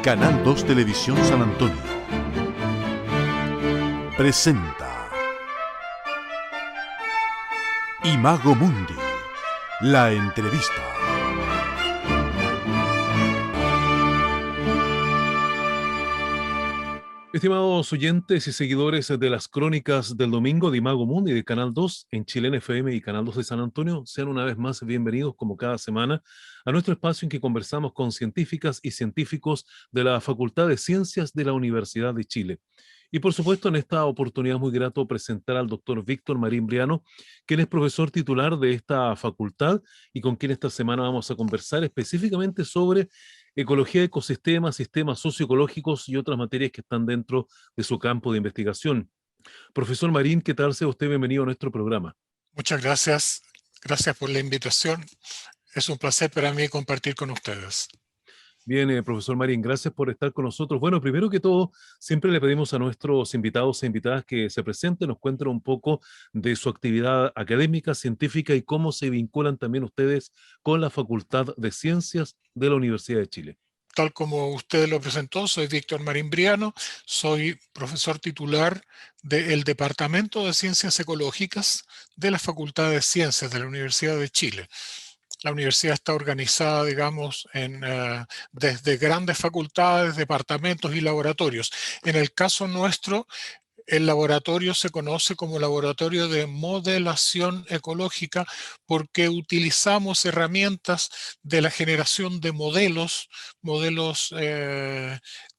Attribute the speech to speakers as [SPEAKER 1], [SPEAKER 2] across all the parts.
[SPEAKER 1] Canal 2 Televisión San Antonio presenta Imago Mundi, la entrevista.
[SPEAKER 2] Estimados oyentes y seguidores de las crónicas del domingo de Imago Mundi de Canal 2 en Chilena FM y Canal 2 de San Antonio, sean una vez más bienvenidos como cada semana a nuestro espacio en que conversamos con científicas y científicos de la Facultad de Ciencias de la Universidad de Chile. Y por supuesto, en esta oportunidad es muy grato presentar al doctor Víctor Marín Briano, quien es profesor titular de esta facultad y con quien esta semana vamos a conversar específicamente sobre ecología de ecosistemas, sistemas socioecológicos y otras materias que están dentro de su campo de investigación. Profesor Marín, ¿qué tal? Sea usted bienvenido a nuestro programa.
[SPEAKER 3] Muchas gracias. Gracias por la invitación. Es un placer para mí compartir con ustedes.
[SPEAKER 2] Bien, profesor Marín, gracias por estar con nosotros. Bueno, primero que todo, siempre le pedimos a nuestros invitados e invitadas que se presenten, nos cuenten un poco de su actividad académica, científica y cómo se vinculan también ustedes con la Facultad de Ciencias de la Universidad de Chile.
[SPEAKER 3] Tal como usted lo presentó, soy Víctor Marín Briano, soy profesor titular del Departamento de Ciencias Ecológicas de la Facultad de Ciencias de la Universidad de Chile. La universidad está organizada, digamos, desde grandes facultades, departamentos y laboratorios. En el caso nuestro, el laboratorio se conoce como Laboratorio de Modelación Ecológica porque utilizamos herramientas de la generación de modelos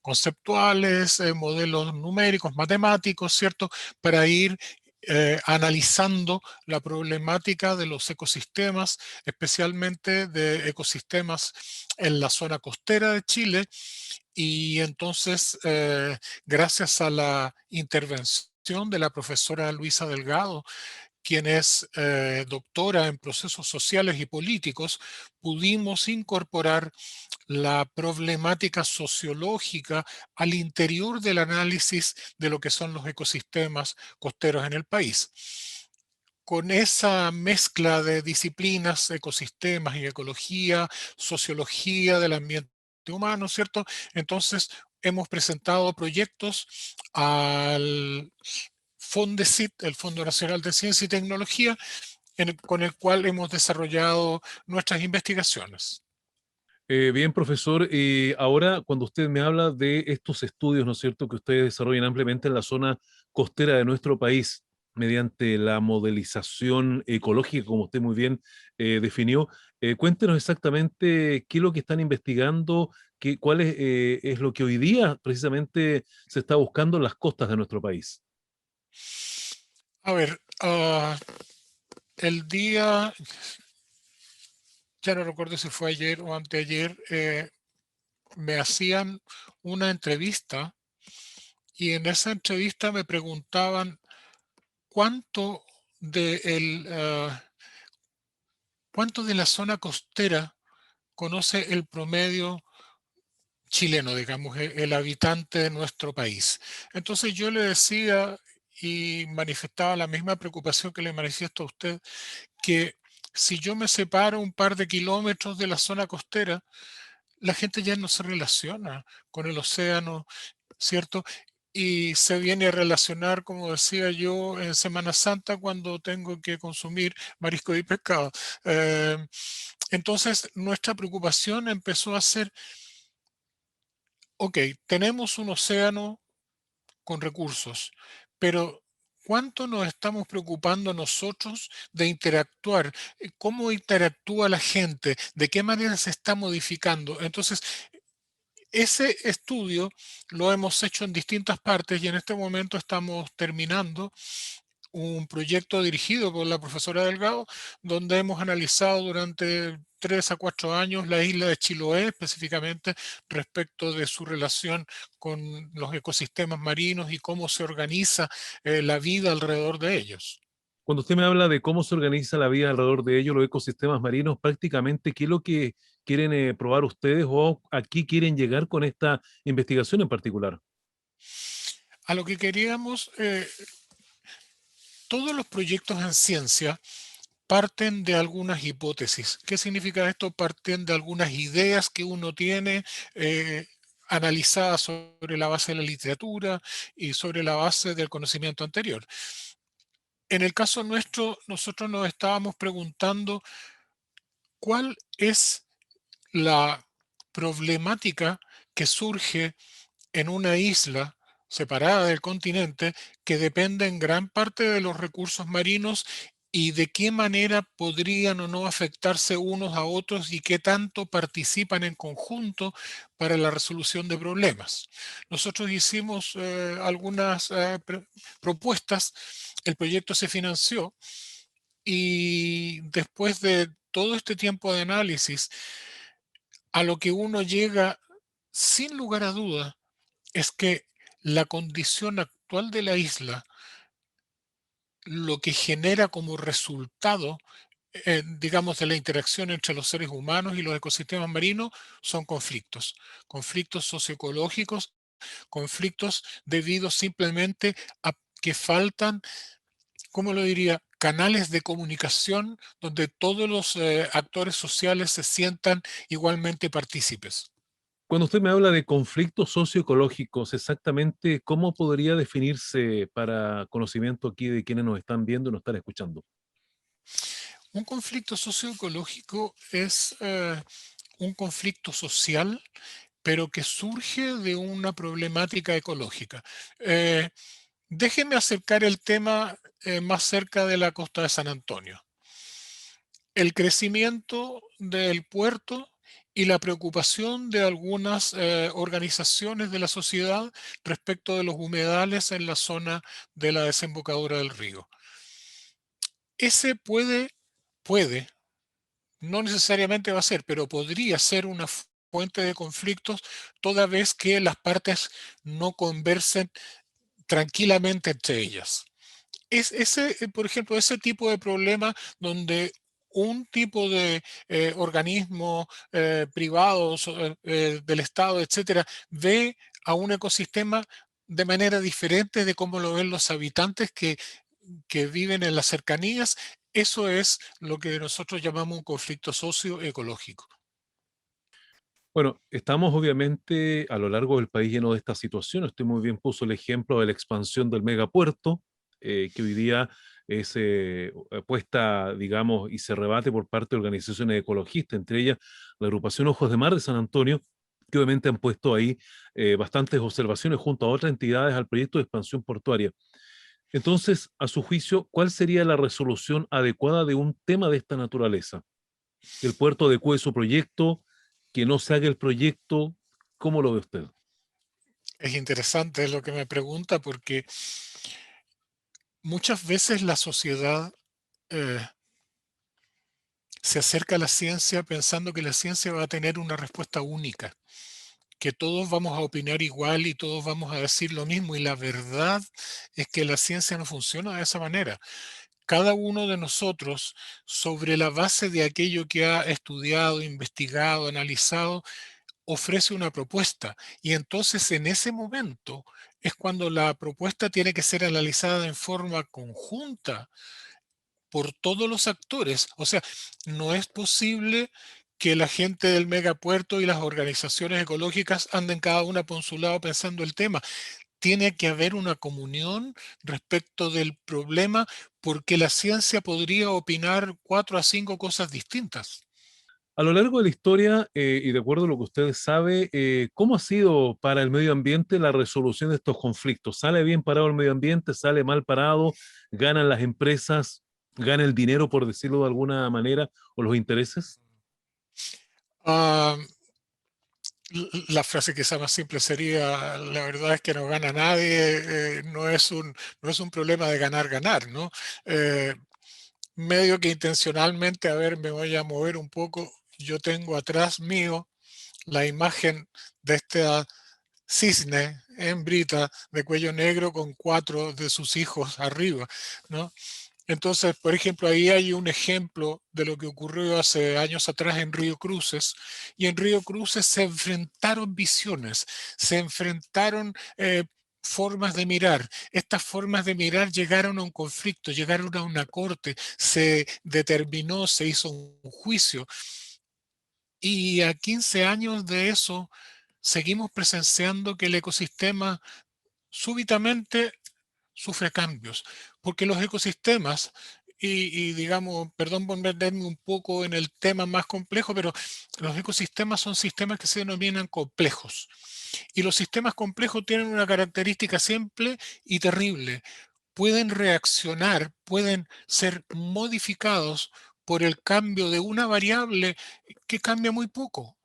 [SPEAKER 3] conceptuales, modelos numéricos, matemáticos, ¿cierto? Para ir analizando la problemática de los ecosistemas, especialmente de ecosistemas en la zona costera de Chile. Y entonces, gracias a la intervención de la profesora Luisa Delgado, quien es doctora en procesos sociales y políticos, pudimos incorporar la problemática sociológica al interior del análisis de lo que son los ecosistemas costeros en el país. Con esa mezcla de disciplinas, ecosistemas y ecología, sociología del ambiente humano, ¿cierto? Entonces, hemos presentado proyectos al FONDECIT, el Fondo Nacional de Ciencia y Tecnología, con el cual hemos desarrollado nuestras investigaciones.
[SPEAKER 2] Bien, profesor, ahora cuando usted me habla de estos estudios, ¿no es cierto?, que ustedes desarrollan ampliamente en la zona costera de nuestro país, mediante la modelización ecológica, como usted muy bien definió, cuéntenos exactamente qué es lo que están investigando, cuál es lo que hoy día precisamente se está buscando en las costas de nuestro país.
[SPEAKER 3] A ver, el día, ya no recuerdo si fue ayer o anteayer, me hacían una entrevista y en esa entrevista me preguntaban cuánto cuánto de la zona costera conoce el promedio chileno, digamos, el habitante de nuestro país. Entonces yo le decía y manifestaba la misma preocupación que le manifiesto a usted, que si yo me separo un par de kilómetros de la zona costera, la gente ya no se relaciona con el océano, ¿cierto? Y se viene a relacionar, como decía yo, en Semana Santa cuando tengo que consumir marisco y pescado. Eh, entonces, nuestra preocupación empezó a ser, ok, tenemos un océano con recursos, pero ¿cuánto nos estamos preocupando nosotros de interactuar? ¿Cómo interactúa la gente? ¿De qué manera se está modificando? Entonces, ese estudio lo hemos hecho en distintas partes y en este momento estamos terminando un proyecto dirigido por la profesora Delgado, donde hemos analizado durante 3 a 4 años la isla de Chiloé, específicamente respecto de su relación con los ecosistemas marinos y cómo se organiza la vida alrededor de ellos.
[SPEAKER 2] Cuando usted me habla de cómo se organiza la vida alrededor de ellos, los ecosistemas marinos, prácticamente, ¿qué es lo que quieren probar ustedes o a qué quieren llegar con esta investigación en particular?
[SPEAKER 3] A lo que queríamos, todos los proyectos en ciencia parten de algunas hipótesis. ¿Qué significa esto? Parten de algunas ideas que uno tiene analizadas sobre la base de la literatura y sobre la base del conocimiento anterior. En el caso nuestro, nosotros nos estábamos preguntando cuál es la problemática que surge en una isla separada del continente que depende en gran parte de los recursos marinos y de qué manera podrían o no afectarse unos a otros y qué tanto participan en conjunto para la resolución de problemas. Nosotros hicimos algunas propuestas, el proyecto se financió y después de todo este tiempo de análisis, a lo que uno llega sin lugar a duda es que la condición actual de la isla, lo que genera como resultado, digamos, de la interacción entre los seres humanos y los ecosistemas marinos, son conflictos. Conflictos socioecológicos, conflictos debidos simplemente a que faltan, ¿cómo lo diría?, canales de comunicación donde todos los actores sociales se sientan igualmente partícipes.
[SPEAKER 2] Cuando usted me habla de conflictos socioecológicos, exactamente cómo podría definirse para conocimiento aquí de quienes nos están viendo y nos están escuchando.
[SPEAKER 3] Un conflicto socioecológico es un conflicto social, pero que surge de una problemática ecológica. Eh, Déjeme acercar el tema más cerca de la costa de San Antonio. El crecimiento del puerto y la preocupación de algunas organizaciones de la sociedad respecto de los humedales en la zona de la desembocadura del río. Ese puede, no necesariamente va a ser, pero podría ser una fuente de conflictos toda vez que las partes no conversen tranquilamente entre ellas. Por ejemplo, ese tipo de problema donde un tipo de organismo privado del Estado, etcétera, ve a un ecosistema de manera diferente de cómo lo ven los habitantes que viven en las cercanías, eso es lo que nosotros llamamos un conflicto socioecológico.
[SPEAKER 2] Bueno, estamos obviamente a lo largo del país lleno de esta situación. Usted muy bien puso el ejemplo de la expansión del megapuerto, que hoy día es puesta, digamos, y se rebate por parte de organizaciones ecologistas, entre ellas la agrupación Ojos de Mar de San Antonio, que obviamente han puesto ahí bastantes observaciones junto a otras entidades al proyecto de expansión portuaria. Entonces, a su juicio, ¿cuál sería la resolución adecuada de un tema de esta naturaleza? ¿Que el puerto adecue su proyecto? ¿Que no se haga el proyecto? ¿Cómo lo ve usted?
[SPEAKER 3] Es interesante lo que me pregunta porque muchas veces la sociedad eh, se acerca a la ciencia pensando que la ciencia va a tener una respuesta única, que todos vamos a opinar igual y todos vamos a decir lo mismo. Y la verdad es que la ciencia no funciona de esa manera. Cada uno de nosotros, sobre la base de aquello que ha estudiado, investigado, analizado, ofrece una propuesta. Y entonces en ese momento es cuando la propuesta tiene que ser analizada en forma conjunta por todos los actores. O sea, no es posible que la gente del megapuerto y las organizaciones ecológicas anden cada una por su lado pensando el tema. Tiene que haber una comunión respecto del problema porque la ciencia podría opinar 4 a 5 cosas distintas.
[SPEAKER 2] A lo largo de la historia, y de acuerdo a lo que usted sabe, ¿cómo ha sido para el medio ambiente la resolución de estos conflictos? ¿Sale bien parado el medio ambiente? ¿Sale mal parado? ¿Ganan las empresas? ¿Gana el dinero, por decirlo de alguna manera, o los intereses?
[SPEAKER 3] Ah, la frase quizá más simple sería, la verdad es que no gana nadie, no es un problema de ganar, ¿no? Eh, Medio que intencionalmente, a ver, me voy a mover un poco, yo tengo atrás mío la imagen de esta cisne, hembrita, de cuello negro con 4 de sus hijos arriba, ¿no? Entonces, por ejemplo, ahí hay un ejemplo de lo que ocurrió hace años atrás en Río Cruces, y en Río Cruces se enfrentaron visiones, se enfrentaron formas de mirar. Estas formas de mirar llegaron a un conflicto, llegaron a una corte, se determinó, se hizo un juicio. Y a 15 años de eso, seguimos presenciando que el ecosistema súbitamente sufre cambios, porque los ecosistemas, y digamos, perdón por meterme un poco en el tema más complejo, pero los ecosistemas son sistemas que se denominan complejos. Y los sistemas complejos tienen una característica simple y terrible. Pueden reaccionar, pueden ser modificados por el cambio de una variable que cambia muy poco.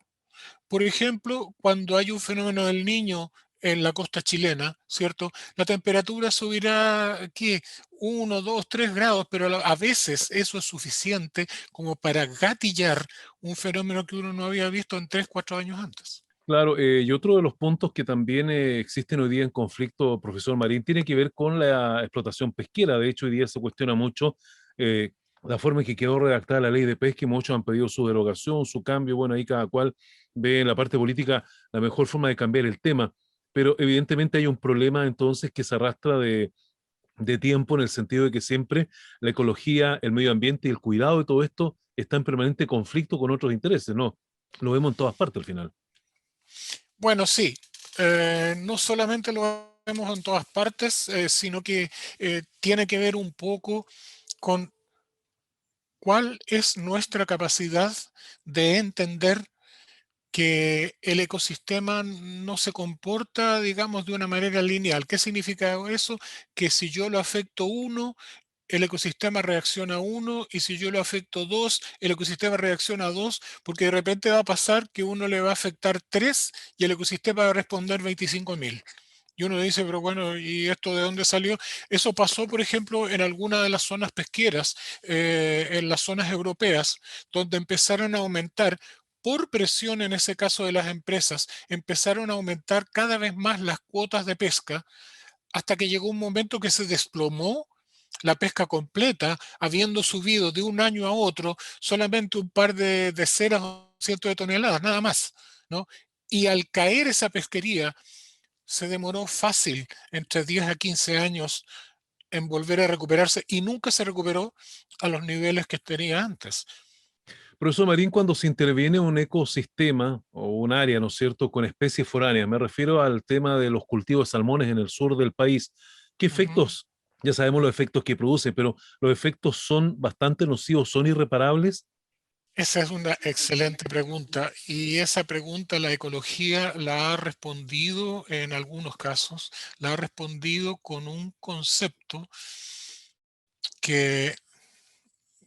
[SPEAKER 3] Por ejemplo, cuando hay un fenómeno del Niño en la costa chilena, ¿cierto? La temperatura subirá, ¿qué? 1, 2, 3 grados, pero a veces eso es suficiente como para gatillar un fenómeno que uno no había visto en 3, 4 años antes.
[SPEAKER 2] Claro, y otro de los puntos que también existen hoy día en conflicto, profesor Marín, tiene que ver con la explotación pesquera. De hecho, hoy día se cuestiona mucho eh, la forma en que quedó redactada la ley de pesca y muchos han pedido su derogación, su cambio. Bueno, ahí cada cual ve en la parte política la mejor forma de cambiar el tema. Pero evidentemente hay un problema entonces que se arrastra de tiempo en el sentido de que siempre la ecología, el medio ambiente y el cuidado de todo esto está en permanente conflicto con otros intereses, ¿no? Lo vemos en todas partes al final.
[SPEAKER 3] Bueno, sí, no solamente lo vemos en todas partes, sino que tiene que ver un poco con cuál es nuestra capacidad de entender que el ecosistema no se comporta, digamos, de una manera lineal. ¿Qué significa eso? Que si yo lo afecto uno, el ecosistema reacciona a uno, y si yo lo afecto dos, el ecosistema reacciona a dos, porque de repente va a pasar que uno le va a afectar tres y el ecosistema va a responder 25.000. Y uno dice, pero bueno, ¿y esto de dónde salió? Eso pasó, por ejemplo, en algunas de las zonas pesqueras, en las zonas europeas, donde empezaron a aumentar, por presión en ese caso de las empresas, empezaron a aumentar cada vez más las cuotas de pesca, hasta que llegó un momento que se desplomó la pesca completa, habiendo subido de un año a otro solamente un par de decenas o cientos de toneladas, nada más, ¿no? Y al caer esa pesquería, se demoró fácil entre 10 a 15 años en volver a recuperarse, y nunca se recuperó a los niveles que tenía antes.
[SPEAKER 2] Profesor Marín, cuando se interviene un ecosistema o un área, ¿no es cierto?, con especies foráneas, me refiero al tema de los cultivos de salmones en el sur del país, ¿qué
[SPEAKER 3] Ujú.
[SPEAKER 2] efectos? Ya sabemos los efectos que produce, pero los efectos son bastante nocivos, son irreparables.
[SPEAKER 3] Esa es una excelente pregunta, y esa pregunta la ecología la ha respondido en algunos casos, la ha respondido con un concepto que,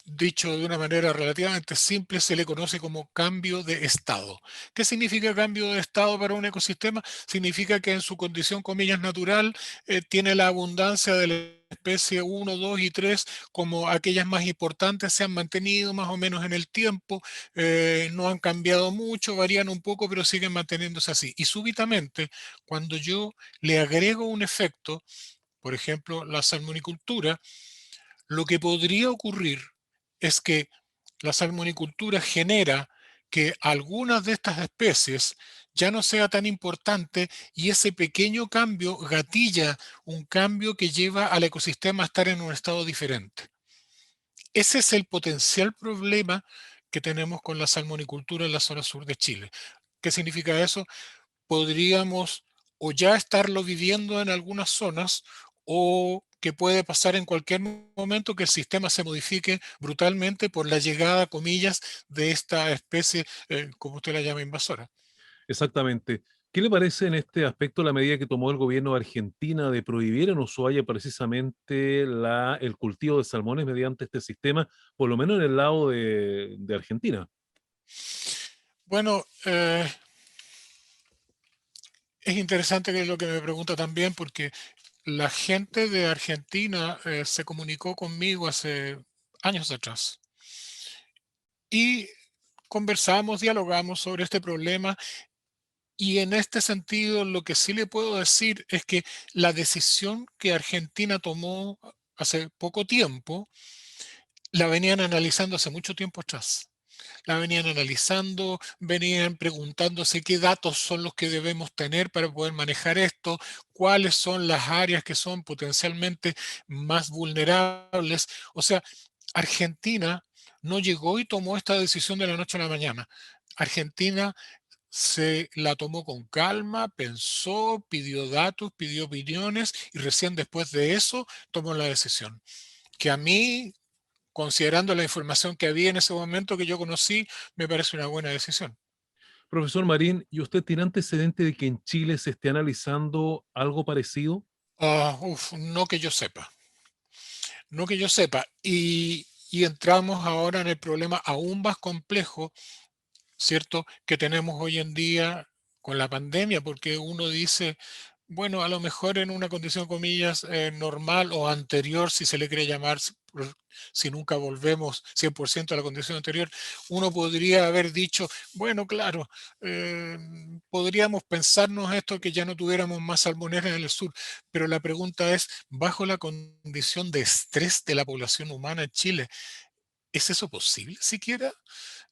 [SPEAKER 3] dicho de una manera relativamente simple, se le conoce como cambio de estado. ¿Qué significa cambio de estado para un ecosistema? Significa que en su condición, comillas, natural, tiene la abundancia de la especie uno, 2 y 3, como aquellas más importantes, se han mantenido más o menos en el tiempo, no han cambiado mucho, varían un poco, pero siguen manteniéndose así. Y súbitamente, cuando yo le agrego un efecto, por ejemplo, la salmonicultura, lo que podría ocurrir es que la salmonicultura genera que algunas de estas especies ya no sea tan importante, y ese pequeño cambio gatilla un cambio que lleva al ecosistema a estar en un estado diferente. Ese es el potencial problema que tenemos con la salmonicultura en la zona sur de Chile. ¿Qué significa eso? Podríamos o ya estarlo viviendo en algunas zonas, o que puede pasar en cualquier momento que el sistema se modifique brutalmente por la llegada, comillas, de esta especie, como usted la llama, invasora.
[SPEAKER 2] Exactamente. ¿Qué le parece en este aspecto la medida que tomó el gobierno de Argentina de prohibir en Ushuaia precisamente el cultivo de salmones mediante este sistema, por lo menos en el lado de Argentina?
[SPEAKER 3] Bueno, es interesante que es lo que me pregunta también, porque la gente de Argentina se comunicó conmigo hace años atrás y conversamos, dialogamos sobre este problema. Y en este sentido, lo que sí le puedo decir es que la decisión que Argentina tomó hace poco tiempo, la venían analizando hace mucho tiempo atrás. la venían analizando, venían preguntándose qué datos son los que debemos tener para poder manejar esto, cuáles son las áreas que son potencialmente más vulnerables. O sea, Argentina no llegó y tomó esta decisión de la noche a la mañana. Argentina se la tomó con calma, pensó, pidió datos, pidió opiniones y recién después de eso tomó la decisión. Que a mí, considerando la información que había en ese momento que yo conocí, me parece una buena decisión.
[SPEAKER 2] Profesor Marín, ¿y usted tiene antecedente de que en Chile se esté analizando algo parecido?
[SPEAKER 3] No que yo sepa, no que yo sepa. Y entramos ahora en el problema aún más complejo, ¿cierto?, que tenemos hoy en día con la pandemia, porque uno dice, bueno, a lo mejor en una condición, comillas, normal o anterior, si se le quiere llamar, si nunca volvemos 100% a la condición anterior, uno podría haber dicho, bueno, claro, eh, podríamos pensarnos esto que ya no tuviéramos más salmoneras en el sur, pero la pregunta es, bajo la condición de estrés de la población humana en Chile, ¿es eso posible siquiera?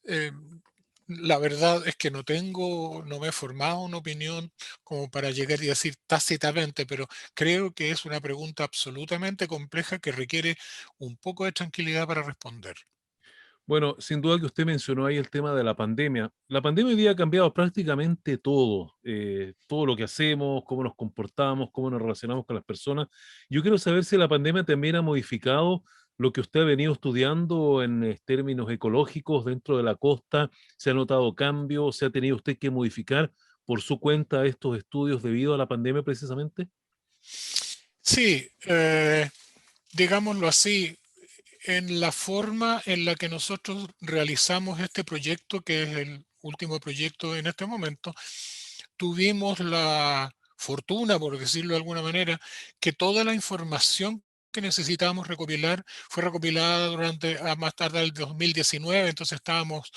[SPEAKER 3] Eh, la verdad es que no me he formado una opinión como para llegar y decir tácitamente, pero creo que es una pregunta absolutamente compleja que requiere un poco de tranquilidad para responder.
[SPEAKER 2] Bueno, sin duda que usted mencionó ahí el tema de la pandemia. La pandemia hoy día ha cambiado prácticamente todo, todo lo que hacemos, cómo nos comportamos, cómo nos relacionamos con las personas. Yo quiero saber si la pandemia también ha modificado lo que usted ha venido estudiando en términos ecológicos dentro de la costa. ¿Se ha notado cambios? ¿Se ha tenido usted que modificar por su cuenta estos estudios debido a la pandemia precisamente?
[SPEAKER 3] Sí, digámoslo así, en la forma en la que nosotros realizamos este proyecto, que es el último proyecto en este momento, tuvimos la fortuna, por decirlo de alguna manera, que toda la información que necesitábamos recopilar fue recopilada durante a más tarde el 2019, entonces estábamos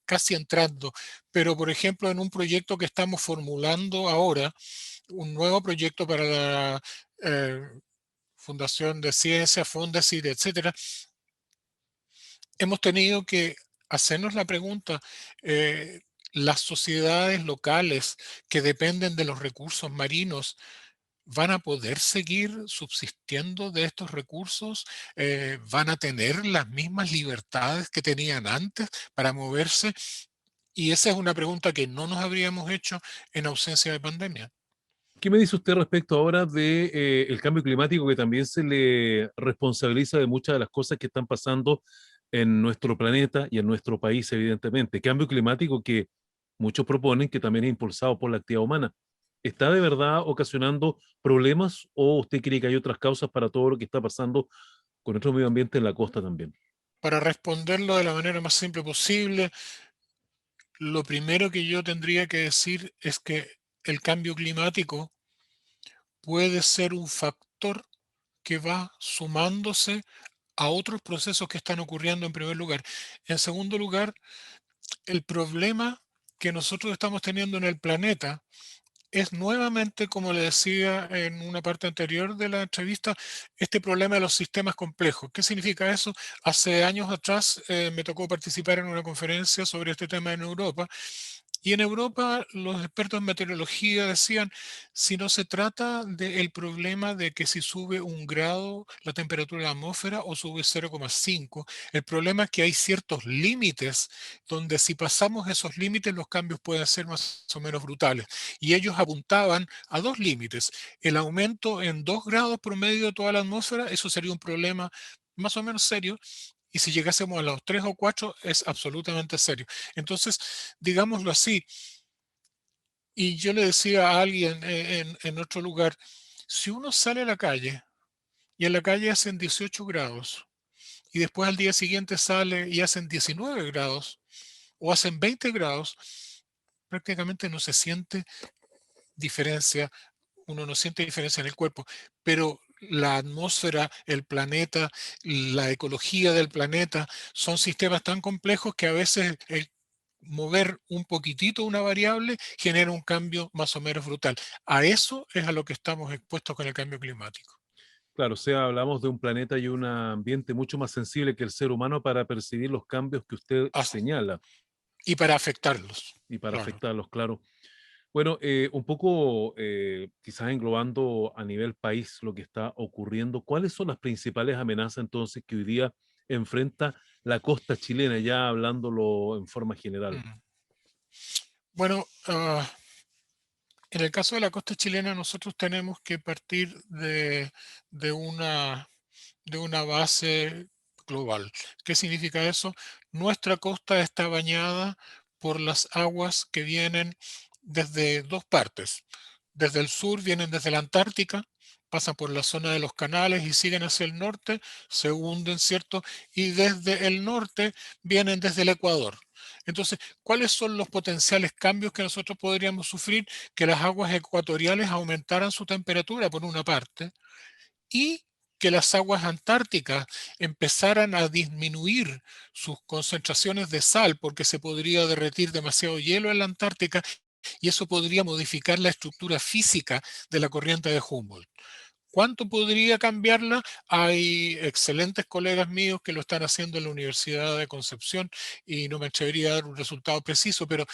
[SPEAKER 3] casi entrando. Pero, por ejemplo, en un proyecto que estamos formulando ahora, un nuevo proyecto para la eh, Fundación de Ciencia, Fondesit, etcétera, hemos tenido que hacernos la pregunta, las sociedades locales que dependen de los recursos marinos, ¿van a poder seguir subsistiendo de estos recursos? ¿Van a tener las mismas libertades que tenían antes para moverse? Y esa es una pregunta que no nos habríamos hecho en ausencia de pandemia.
[SPEAKER 2] ¿Qué me dice usted respecto ahora de el cambio climático que también se le responsabiliza de muchas de las cosas que están pasando en nuestro planeta y en nuestro país, evidentemente? Cambio climático que muchos proponen que también es impulsado por la actividad humana. ¿Está de verdad ocasionando problemas o usted cree que hay otras causas para todo lo que está pasando con nuestro medio ambiente en la costa también?
[SPEAKER 3] Para responderlo de la manera más simple posible, lo primero que yo tendría que decir es que el cambio climático puede ser un factor que va sumándose a otros procesos que están ocurriendo en primer lugar. En segundo lugar, el problema que nosotros estamos teniendo en el planeta es nuevamente, como le decía en una parte anterior de la entrevista, este problema de los sistemas complejos. ¿Qué significa eso? Hace años atrás me tocó participar en una conferencia sobre este tema en Europa. Y en Europa los expertos en meteorología decían, si no se trata del problema de que si sube 1 grado la temperatura de la atmósfera o sube 0,5, el problema es que hay ciertos límites donde si pasamos esos límites los cambios pueden ser más o menos brutales. Y ellos apuntaban a dos límites. El aumento en 2 grados promedio de toda la atmósfera, eso sería un problema más o menos serio, y si llegásemos a los 3 o 4 es absolutamente serio. Entonces, digámoslo así, y yo le decía a alguien en otro lugar, si uno sale a la calle y en la calle hacen 18 grados y después al día siguiente sale y hacen 19 grados o hacen 20 grados, prácticamente no se siente diferencia, uno no siente diferencia en el cuerpo, pero la atmósfera, el planeta, la ecología del planeta son sistemas tan complejos que a veces el mover un poquitito una variable genera un cambio más o menos brutal. A eso es a lo que estamos expuestos con el cambio climático.
[SPEAKER 2] Claro, o sea, hablamos de un planeta y un ambiente mucho más sensible que el ser humano para percibir los cambios que usted
[SPEAKER 3] Ah,
[SPEAKER 2] señala
[SPEAKER 3] y para afectarlos,
[SPEAKER 2] y para
[SPEAKER 3] claro.
[SPEAKER 2] afectarlos, claro. Bueno, un poco quizás englobando a nivel país lo que está ocurriendo, ¿cuáles son las principales amenazas entonces que hoy día enfrenta la costa chilena, ya hablándolo en forma general?
[SPEAKER 3] Mm. Bueno, en el caso de la costa chilena, nosotros tenemos que partir de una, de una base global. ¿Qué significa eso? Nuestra costa está bañada por las aguas que vienen desde dos partes. Desde el sur vienen desde la Antártica, pasan por la zona de los canales y siguen hacia el norte, se hunden, ¿cierto? Y desde el norte vienen desde el Ecuador. Entonces, ¿cuáles son los potenciales cambios que nosotros podríamos sufrir? Que las aguas ecuatoriales aumentaran su temperatura, por una parte, y que las aguas antárticas empezaran a disminuir sus concentraciones de sal porque se podría derretir demasiado hielo en la Antártica y eso podría modificar la estructura física de la corriente de Humboldt. ¿Cuánto podría cambiarla? Hay excelentes colegas míos que lo están haciendo en la Universidad de Concepción y no me atrevería a dar un resultado preciso, pero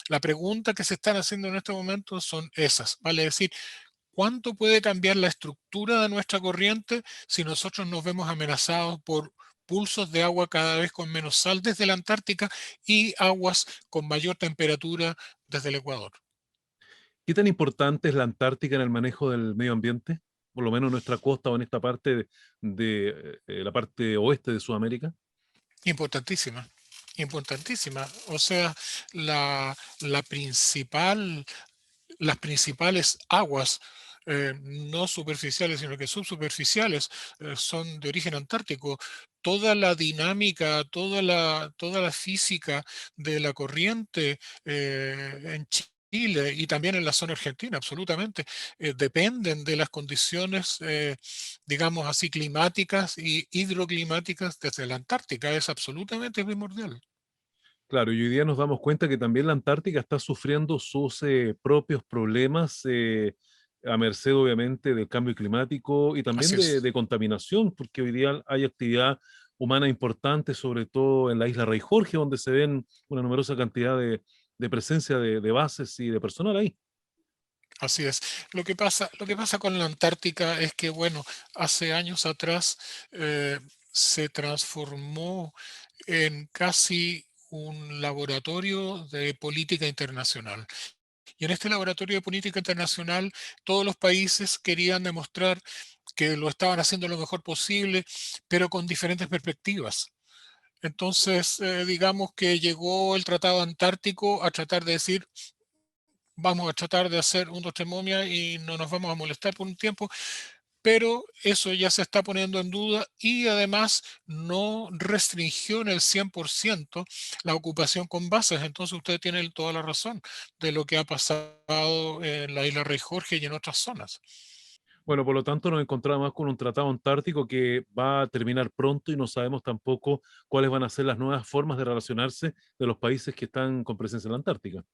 [SPEAKER 3] la pregunta que se están haciendo en este momento son esas, vale decir, ¿cuánto puede cambiar la estructura de nuestra corriente si nosotros nos vemos amenazados por pulsos de agua cada vez con menos sal desde la Antártica y aguas con mayor temperatura desde el Ecuador?
[SPEAKER 2] ¿Qué tan importante es la Antártica en el manejo del medio ambiente? Por lo menos en nuestra costa o en esta parte de la parte oeste de Sudamérica.
[SPEAKER 3] Importantísima, importantísima. O sea, la principal, las principales aguas no superficiales, sino que subsuperficiales, son de origen antártico. Toda la dinámica, toda la física de la corriente en Chile y también en la zona argentina, absolutamente, dependen de las condiciones, digamos así, climáticas y hidroclimáticas desde la Antártica. Es absolutamente primordial.
[SPEAKER 2] Claro, y hoy día nos damos cuenta que también la Antártica está sufriendo sus propios problemas a merced, obviamente, del cambio climático y también
[SPEAKER 3] Así
[SPEAKER 2] de
[SPEAKER 3] es.
[SPEAKER 2] contaminación, porque hoy día hay actividad humana importante, sobre todo en la isla Rey Jorge, donde se ven una numerosa cantidad de presencia de bases y de personal ahí.
[SPEAKER 3] Así es. Lo que pasa con la Antártica es que, bueno, hace años atrás se transformó en casi un laboratorio de política internacional. Y en este laboratorio de política internacional, todos los países querían demostrar que lo estaban haciendo lo mejor posible, pero con diferentes perspectivas. Entonces, digamos que llegó el Tratado Antártico a tratar de decir, vamos a tratar de hacer un, dos, tres momias y no nos vamos a molestar por un tiempo, pero eso ya se está poniendo en duda y además no restringió en el 100% la ocupación con bases. Entonces usted tiene toda la razón de lo que ha pasado en la isla Rey Jorge y en otras zonas.
[SPEAKER 2] Bueno, por lo tanto nos encontramos con un tratado antártico que va a terminar pronto y no sabemos tampoco cuáles van a ser las nuevas formas de relacionarse de los países que están con presencia en la Antártica.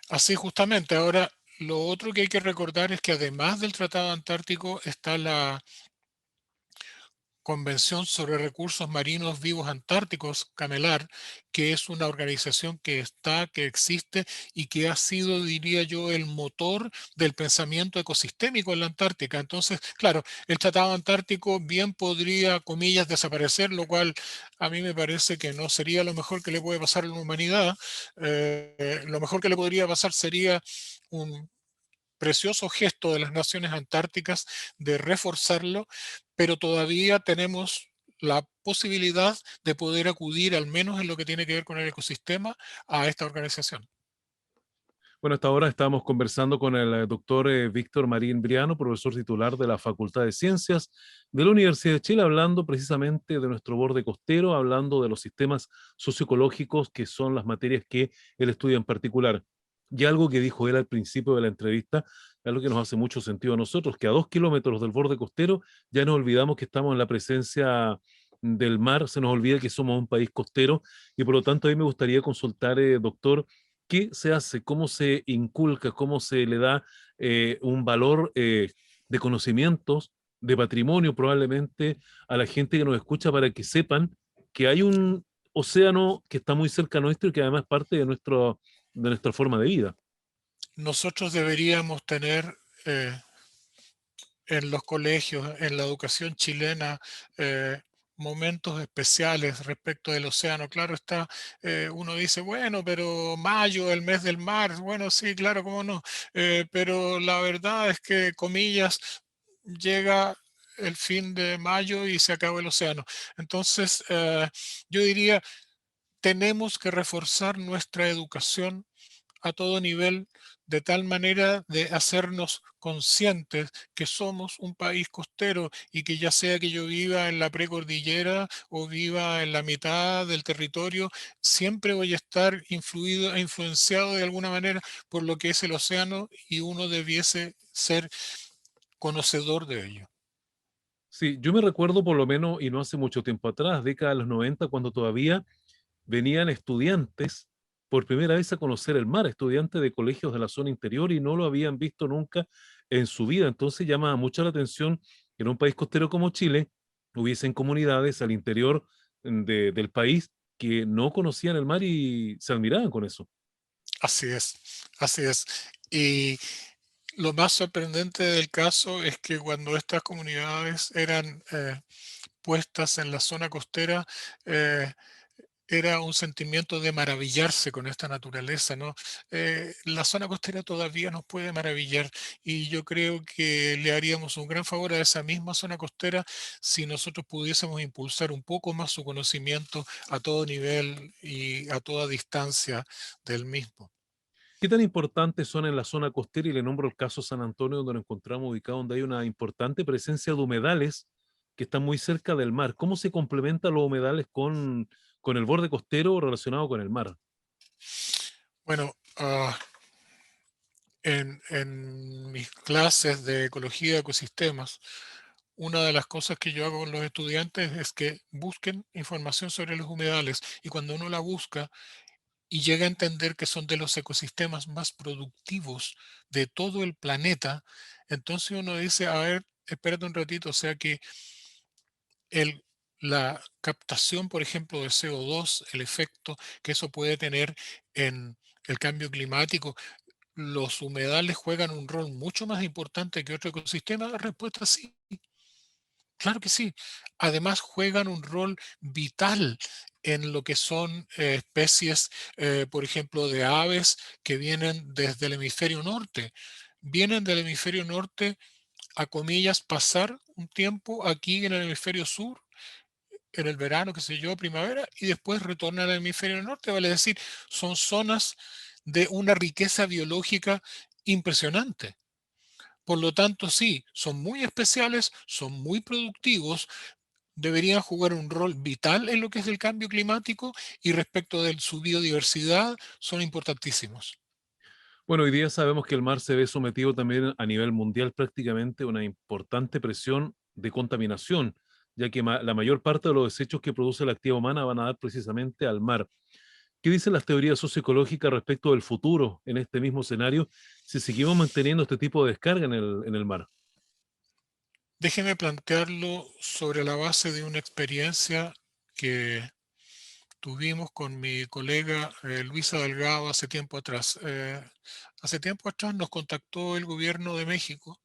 [SPEAKER 3] Así justamente, ahora lo otro que hay que recordar es que además del Tratado Antártico está la Convención sobre Recursos Marinos Vivos Antárticos, CAMELAR, que es una organización que está, que existe y que ha sido, diría yo, el motor del pensamiento ecosistémico en la Antártica. Entonces, claro, el Tratado Antártico bien podría, comillas, desaparecer, lo cual a mí me parece que no sería lo mejor que le puede pasar a la humanidad. Lo mejor que le podría pasar sería un precioso gesto de las naciones antárticas de reforzarlo, pero todavía tenemos la posibilidad de poder acudir, al menos en lo que tiene que ver con el ecosistema, a esta organización.
[SPEAKER 2] Bueno, hasta ahora estamos conversando con el doctor Víctor Marín Briano, profesor titular de la Facultad de Ciencias de la Universidad de Chile, hablando precisamente de nuestro borde costero, hablando de los sistemas socioecológicos, que son las materias que él estudia en particular. Y algo que dijo él al principio de la entrevista, es algo que nos hace mucho sentido a nosotros, que a 2 kilómetros del borde costero ya nos olvidamos que estamos en la presencia del mar, se nos olvida que somos un país costero y por lo tanto a mí me gustaría consultar, doctor, ¿qué se hace? ¿Cómo se inculca? ¿Cómo se le da un valor de conocimientos de patrimonio probablemente a la gente que nos escucha para que sepan que hay un océano que está muy cerca nuestro y que además es parte de nuestra forma de vida.
[SPEAKER 3] Nosotros deberíamos tener en los colegios, en la educación chilena, momentos especiales respecto del océano. Claro está, uno dice, bueno, pero mayo, el mes del mar, bueno, sí, claro, cómo no, pero la verdad es que, comillas, llega el fin de mayo y se acaba el océano. Entonces, yo diría, tenemos que reforzar nuestra educación a todo nivel, de tal manera de hacernos conscientes que somos un país costero y que ya sea que yo viva en la precordillera o viva en la mitad del territorio, siempre voy a estar influido e influenciado de alguna manera por lo que es el océano y uno debiese ser conocedor de ello.
[SPEAKER 2] Sí, yo me recuerdo por lo menos, y no hace mucho tiempo atrás, década de los 90, cuando todavía venían estudiantes por primera vez a conocer el mar, estudiantes de colegios de la zona interior y no lo habían visto nunca en su vida. Entonces llama mucho la atención que en un país costero como Chile hubiesen comunidades al interior del país que no conocían el mar y se admiraban con eso.
[SPEAKER 3] Así es, así es. Y lo más sorprendente del caso es que cuando estas comunidades eran puestas en la zona costera, eh, era un sentimiento de maravillarse con esta naturaleza, ¿no? La zona costera todavía nos puede maravillar y yo creo que le haríamos un gran favor a esa misma zona costera si nosotros pudiésemos impulsar un poco más su conocimiento a todo nivel y a toda distancia del mismo.
[SPEAKER 2] ¿Qué tan importantes son en la zona costera? Y le nombro el caso San Antonio, donde nos encontramos ubicados, donde hay una importante presencia de humedales que están muy cerca del mar. ¿Cómo se complementan los humedales con el borde costero relacionado con el mar?
[SPEAKER 3] Bueno, en mis clases de ecología de ecosistemas, una de las cosas que yo hago con los estudiantes es que busquen información sobre los humedales y cuando uno la busca y llega a entender que son de los ecosistemas más productivos de todo el planeta, entonces uno dice, a ver, espérate un ratito, o sea que el, la captación, por ejemplo, de CO2, el efecto que eso puede tener en el cambio climático, ¿los humedales juegan un rol mucho más importante que otro ecosistema? La respuesta es sí, claro que sí. Además, juegan un rol vital en lo que son especies, por ejemplo, de aves que vienen desde el hemisferio norte. Vienen del hemisferio norte a comillas pasar un tiempo aquí en el hemisferio sur, en el verano, qué sé yo, primavera, y después retornan al hemisferio norte, vale decir, son zonas de una riqueza biológica impresionante. Por lo tanto, sí, son muy especiales, son muy productivos, deberían jugar un rol vital en lo que es el cambio climático y respecto de su biodiversidad son importantísimos.
[SPEAKER 2] Bueno, hoy día sabemos que el mar se ve sometido también a nivel mundial prácticamente a una importante presión de contaminación, ya que la mayor parte de los desechos que produce la actividad humana van a dar precisamente al mar. ¿Qué dicen las teorías socioecológicas respecto del futuro en este mismo escenario si seguimos manteniendo este tipo de descarga en el mar?
[SPEAKER 3] Déjeme plantearlo sobre la base de una experiencia que tuvimos con mi colega Luisa Delgado hace tiempo atrás. Hace tiempo atrás nos contactó el gobierno de México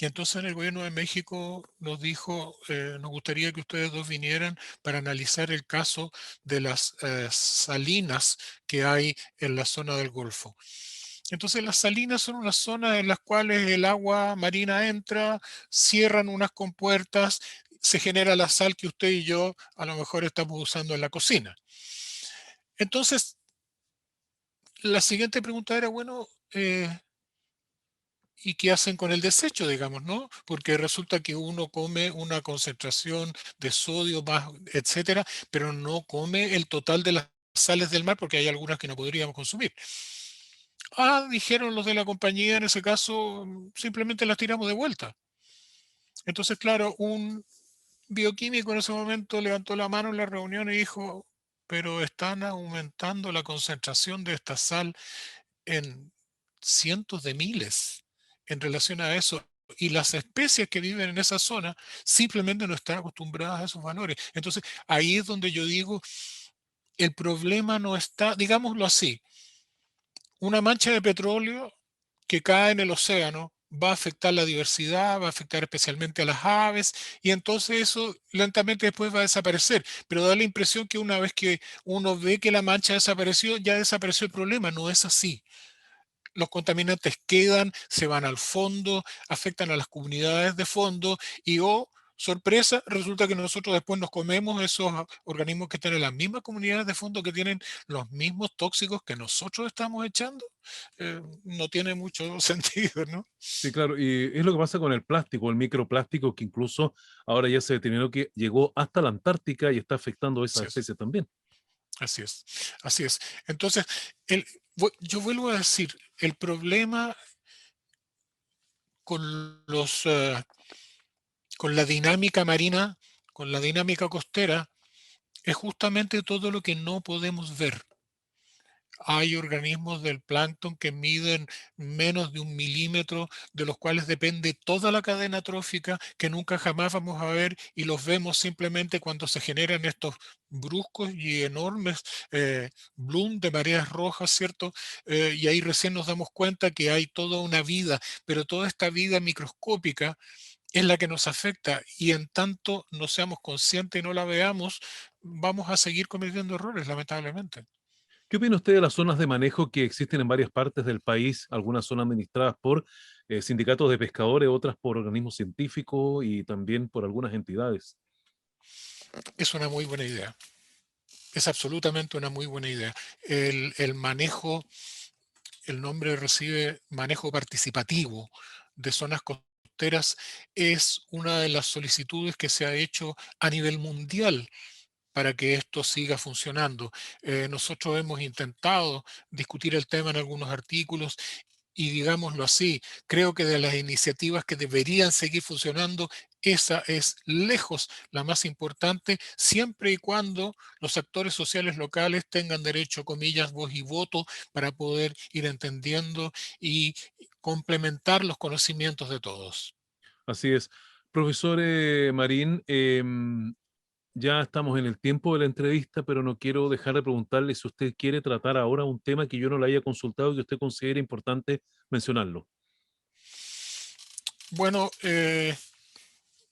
[SPEAKER 3] y entonces en el gobierno de México nos dijo, nos gustaría que ustedes dos vinieran para analizar el caso de las salinas que hay en la zona del Golfo. Entonces las salinas son unas zonas en las cuales el agua marina entra, cierran unas compuertas, se genera la sal que usted y yo a lo mejor estamos usando en la cocina. Entonces, la siguiente pregunta era, bueno, ¿y qué hacen con el desecho, digamos, no? Porque resulta que uno come una concentración de sodio más, etcétera, pero no come el total de las sales del mar porque hay algunas que no podríamos consumir. Ah, dijeron los de la compañía, en ese caso, simplemente las tiramos de vuelta. Entonces, claro, un bioquímico en ese momento levantó la mano en la reunión y dijo, pero están aumentando la concentración de esta sal en cientos de miles en relación a eso. y las especies que viven en esa zona simplemente no están acostumbradas a esos valores. Entonces, ahí es donde yo digo, el problema no está, digámoslo así, una mancha de petróleo que cae en el océano va a afectar la diversidad, va a afectar especialmente a las aves, y entonces eso lentamente después va a desaparecer. Pero da la impresión que una vez que uno ve que la mancha desapareció, ya desapareció el problema. No es así. Los contaminantes quedan, se van al fondo, afectan a las comunidades de fondo y, oh, sorpresa, resulta que nosotros después nos comemos esos organismos que están en las mismas comunidades de fondo, que tienen los mismos tóxicos que nosotros estamos echando. No tiene mucho sentido, ¿no?
[SPEAKER 2] Sí, claro, y es lo que pasa con el plástico, el microplástico, que incluso ahora ya se determinó que llegó hasta la Antártica y está afectando a esas
[SPEAKER 3] Así es,
[SPEAKER 2] especies también.
[SPEAKER 3] así es, así es. Entonces, yo vuelvo a decir, el problema con con la dinámica marina, con la dinámica costera, es justamente todo lo que no podemos ver. Hay organismos del plancton que miden menos de 1 milímetro, de los cuales depende toda la cadena trófica, que nunca jamás vamos a ver, y los vemos simplemente cuando se generan estos bruscos y enormes bloom de mareas rojas, ¿cierto? Y ahí recién nos damos cuenta que hay toda una vida, pero toda esta vida microscópica es la que nos afecta, y en tanto no seamos conscientes y no la veamos, vamos a seguir cometiendo errores, lamentablemente.
[SPEAKER 2] ¿Qué opina usted de las zonas de manejo que existen en varias partes del país, algunas son administradas por sindicatos de pescadores, otras por organismos científicos y también por algunas entidades?
[SPEAKER 3] Es una muy buena idea. Es absolutamente una muy buena idea. El manejo, el nombre recibe manejo participativo de zonas costeras, es una de las solicitudes que se ha hecho a nivel mundial para que esto siga funcionando. Nosotros hemos intentado discutir el tema en algunos artículos y, digámoslo así, creo que de las iniciativas que deberían seguir funcionando, esa es lejos la más importante, siempre y cuando los actores sociales locales tengan derecho, comillas, voz y voto, para poder ir entendiendo y complementar los conocimientos de todos.
[SPEAKER 2] Así es. Profesor Marín, ya estamos en el tiempo de la entrevista, pero no quiero dejar de preguntarle si usted quiere tratar ahora un tema que yo no le haya consultado y que usted considere importante mencionarlo.
[SPEAKER 3] Bueno,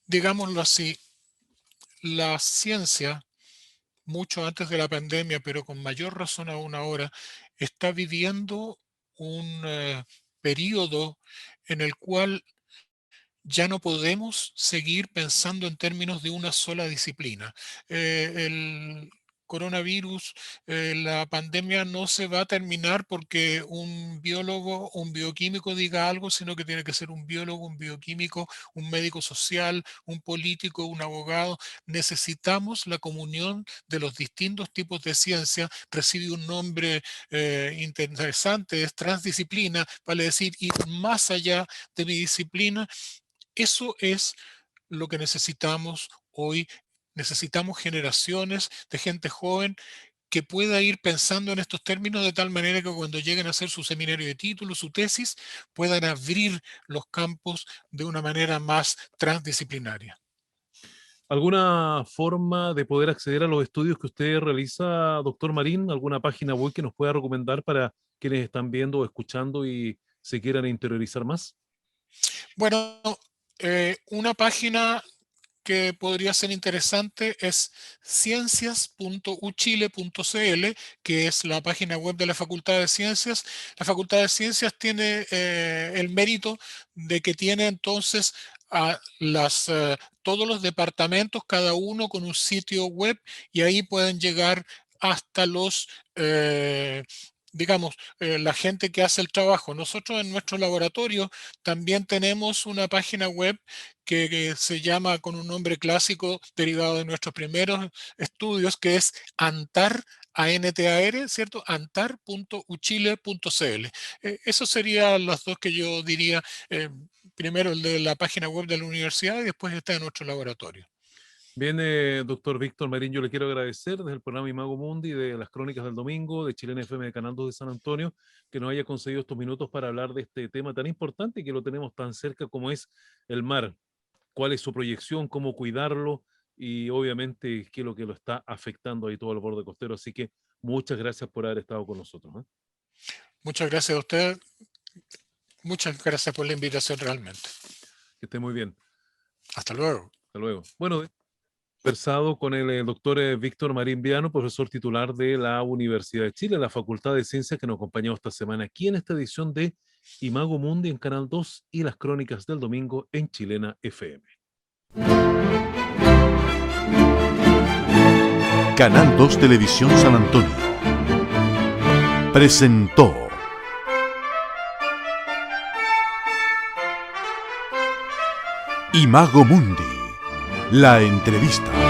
[SPEAKER 3] digámoslo así, la ciencia, mucho antes de la pandemia, pero con mayor razón aún ahora, está viviendo un periodo en el cual ya no podemos seguir pensando en términos de una sola disciplina. El coronavirus, la pandemia no se va a terminar porque un biólogo, un bioquímico diga algo, sino que tiene que ser un biólogo, un bioquímico, un médico social, un político, un abogado. Necesitamos la comunión de los distintos tipos de ciencia. Recibe un nombre interesante, es transdisciplina, vale decir, ir más allá de mi disciplina. Eso es lo que necesitamos hoy. Necesitamos generaciones de gente joven que pueda ir pensando en estos términos de tal manera que cuando lleguen a hacer su seminario de título, su tesis, puedan abrir los campos de una manera más transdisciplinaria.
[SPEAKER 2] ¿Alguna forma de poder acceder a los estudios que usted realiza, doctor Marín? ¿Alguna página web que nos pueda recomendar para quienes están viendo o escuchando y se quieran interiorizar más?
[SPEAKER 3] Bueno, una página que podría ser interesante es ciencias.uchile.cl, que es la página web de la Facultad de Ciencias. La Facultad de Ciencias tiene el mérito de que tiene entonces a todos los departamentos, cada uno con un sitio web, y ahí pueden llegar hasta digamos, la gente que hace el trabajo. Nosotros en nuestro laboratorio también tenemos una página web que se llama con un nombre clásico derivado de nuestros primeros estudios, que es ANTAR, ANTAR, ¿cierto? antar.uchile.cl. Esos serían los dos que yo diría, primero el de la página web de la universidad y después está en nuestro laboratorio.
[SPEAKER 2] Bien, doctor Víctor Marín, yo le quiero agradecer desde el programa Imago Mundi, de las Crónicas del Domingo, de Chilena FM de Canal 2 de San Antonio, que nos haya concedido estos minutos para hablar de este tema tan importante y que lo tenemos tan cerca como es el mar. ¿Cuál es su proyección? ¿Cómo cuidarlo? Y obviamente qué es lo que lo está afectando ahí todo el borde costero. Así que muchas gracias por haber estado con nosotros, ¿eh?
[SPEAKER 3] Muchas gracias a usted. Muchas gracias por la invitación realmente.
[SPEAKER 2] Que esté muy bien.
[SPEAKER 3] Hasta luego.
[SPEAKER 2] Hasta luego. Bueno, conversado con el doctor Víctor Marín Viano, profesor titular de la Universidad de Chile, la Facultad de Ciencias, que nos acompañó esta semana aquí en esta edición de Imago Mundi en Canal 2 y las Crónicas del Domingo en Chilena FM.
[SPEAKER 1] Canal 2 Televisión San Antonio presentó Imago Mundi, la entrevista.